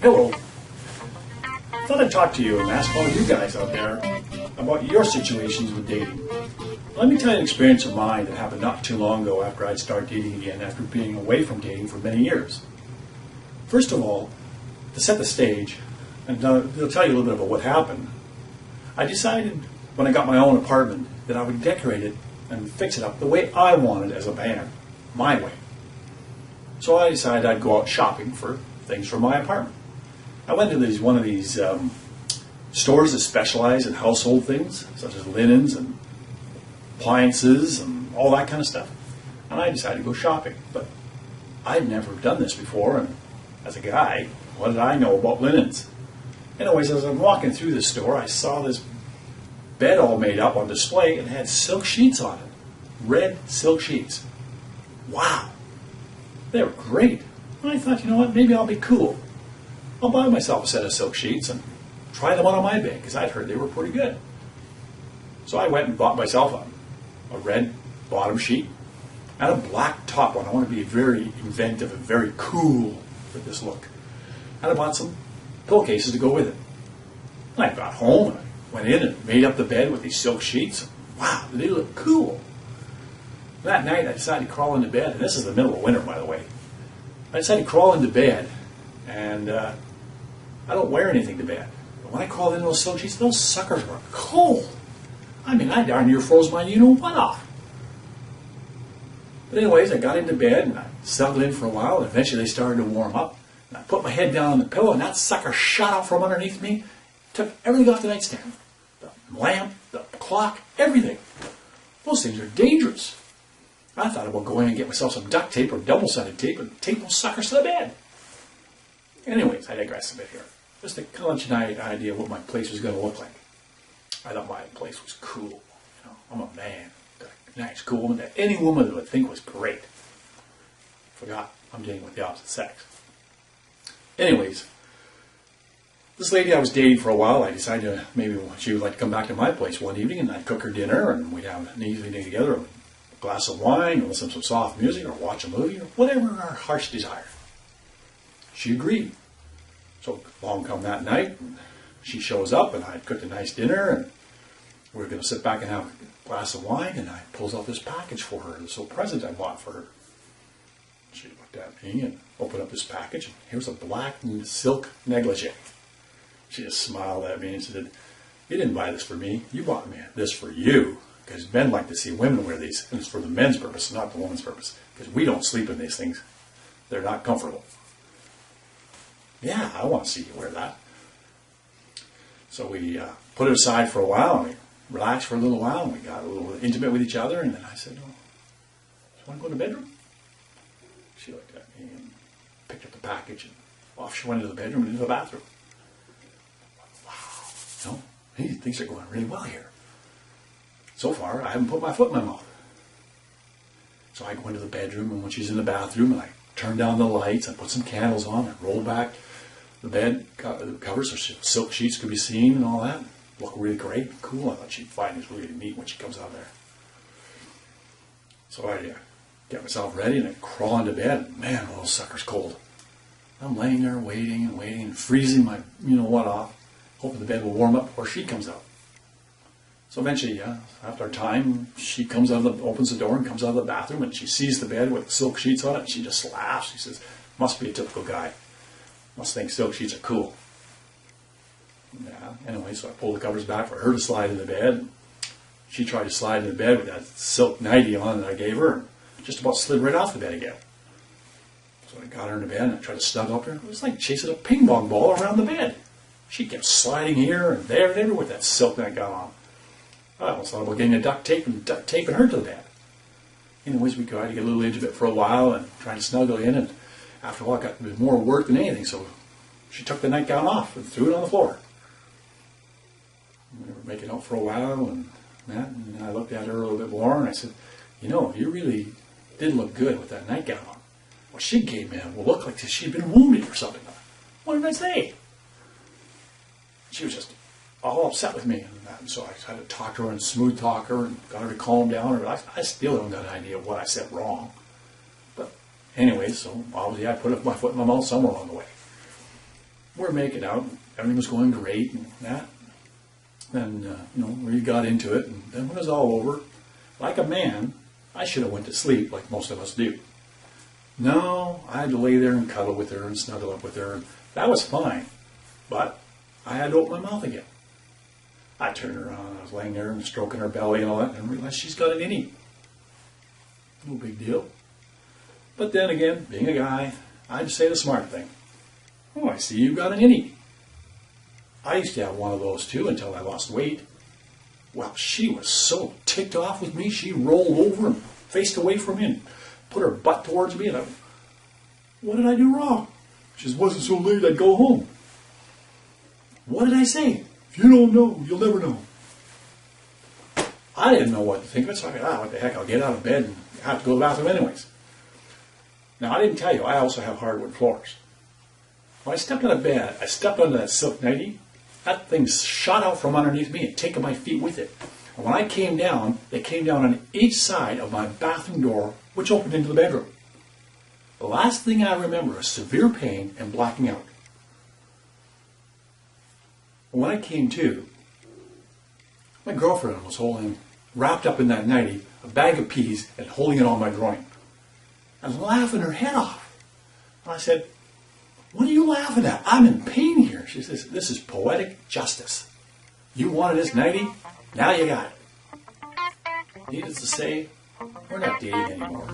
Hello. I thought I'd talk to you and ask all you guys out there about your situations with dating. Let me tell you an experience of mine that happened not too long ago after I'd started dating again after being away from dating for many years. First of all, to set the stage, and I'll tell you a little bit about what happened, I decided when I got my own apartment that I would decorate it and fix it up the way I wanted as a man, my way. So I decided I'd go out shopping for things for my apartment. I went to one of these stores that specialize in household things, such as linens and appliances and all that kind of stuff. And I decided to go shopping. But I'd never done this before, and as a guy, what did I know about linens? Anyways, as I'm walking through the store, I saw this bed all made up on display and had silk sheets on it. Red silk sheets. Wow. They were great. And I thought, you know what, maybe I'll be cool. I'll buy myself a set of silk sheets and try them on my bed, because I'd heard they were pretty good. So I went and bought myself a red bottom sheet and a black top one. I want to be very inventive and very cool with this look. And I bought some pillowcases to go with it. And I got home and I went in and made up the bed with these silk sheets. Wow, they look cool. That night I decided to crawl into bed, and this is the middle of winter, by the way. I decided to crawl into bed, and I don't wear anything to bed. But when I crawled into those silk sheets, those suckers were cold. I mean, I darn near froze my you-know-what off. But anyways, I got into bed, and I settled in for a while, and eventually they started to warm up. And I put my head down on the pillow, and that sucker shot out from underneath me, took everything off the nightstand. The lamp, the clock, everything. Those things are dangerous. I thought about going and get myself some duct tape or double-sided tape and tape those suckers to the bed. Anyways, I digress a bit here. Just to kind of let you know an idea of what my place was going to look like. I thought my place was cool. You know, I'm a man. Got a nice, cool woman that any woman would think was great. Forgot I'm dating with the opposite sex. Anyways, this lady I was dating for a while, I decided maybe she would like to come back to my place one evening, and I'd cook her dinner, and we'd have an evening together. Glass of wine, or listen to some soft music, or watch a movie, or whatever our heart's desire. She agreed. So along come that night, and she shows up, and I cooked a nice dinner, and we were going to sit back and have a glass of wine, and I pulls out this package for her, this little present I bought for her. She looked at me and opened up this package, and here's a black silk negligee. She just smiled at me and said, "You didn't buy this for me, you bought me this for you. Because men like to see women wear these, and it's for the men's purpose, not the woman's purpose. Because we don't sleep in these things. They're not comfortable." Yeah, I want to see you wear that. So we put it aside for a while, and we relaxed for a little while, and we got a little intimate with each other, and then I said, "Oh, you want to go in the bedroom?" She looked at me and picked up the package, and off she went into the bedroom and into the bathroom. Wow, you know, things are going really well here. So far, I haven't put my foot in my mouth. So I go into the bedroom, and when she's in the bathroom, and I turn down the lights, I put some candles on, I roll back the bed covers so silk sheets could be seen and all that. Look really great, cool. I thought she'd find this really neat when she comes out there. So I get myself ready, and I crawl into bed, and man, those sucker's cold. I'm laying there waiting and waiting and freezing my you-know-what off, hoping the bed will warm up before she comes out. So eventually, after a time, she comes out opens the door and comes out of the bathroom, and she sees the bed with silk sheets on it, and she just laughs. She says, "Must be a typical guy. Must think silk sheets are cool." Yeah. Anyway, so I pulled the covers back for her to slide into bed. She tried to slide into bed with that silk nightie on that I gave her, and just about slid right off the bed again. So I got her in the bed, and I tried to snuggle up her. It was like chasing a ping pong ball around the bed. She kept sliding here and there and everywhere with that silk that I got on. I almost thought about getting a duct tape and taping her to the bed. Anyways, we tried to get a little intimate for a while and trying to snuggle in, and after a while it got more work than anything, so she took the nightgown off and threw it on the floor. We were making out for a while, and I looked at her a little bit more, and I said, "You really did look good with that nightgown on." Well, she gave me a look like she'd been wounded or something. What did I say? She was just all upset with me, and so I had to talk to her and smooth talk her and got her to calm down. I still haven't got an idea of what I said wrong. But anyway, so obviously I put my foot in my mouth somewhere along the way. we're making out. Everything was going great and that. Then, we got into it. And then when it was all over, like a man, I should have went to sleep like most of us do. No, I had to lay there and cuddle with her and snuggle up with her. And that was fine. But I had to open my mouth again. I turned around. I was laying there and stroking her belly and all that, and realized she's got an innie. No big deal. But then again, being a guy, I'd say the smart thing. Oh, I see you've got an innie. I used to have one of those too until I lost weight. Well, she was so ticked off with me, she rolled over and faced away from me and put her butt towards me. And what did I do wrong? She says, wasn't so late, I'd go home. What did I say? If you don't know, you'll never know. I didn't know what to think of it, so I thought, what the heck, I'll get out of bed and have to go to the bathroom anyways. Now, I didn't tell you, I also have hardwood floors. When I stepped out of bed, I stepped onto that silk nightie. That thing shot out from underneath me and taken my feet with it. And when I came down, they came down on each side of my bathroom door, which opened into the bedroom. The last thing I remember is severe pain and blacking out. When I came to, my girlfriend was holding, wrapped up in that nightie, a bag of peas and holding it on my groin. And laughing her head off. And I said, what are you laughing at? I'm in pain here. She says, this is poetic justice. You wanted this nightie, now you got it. Needless to say, we're not dating anymore.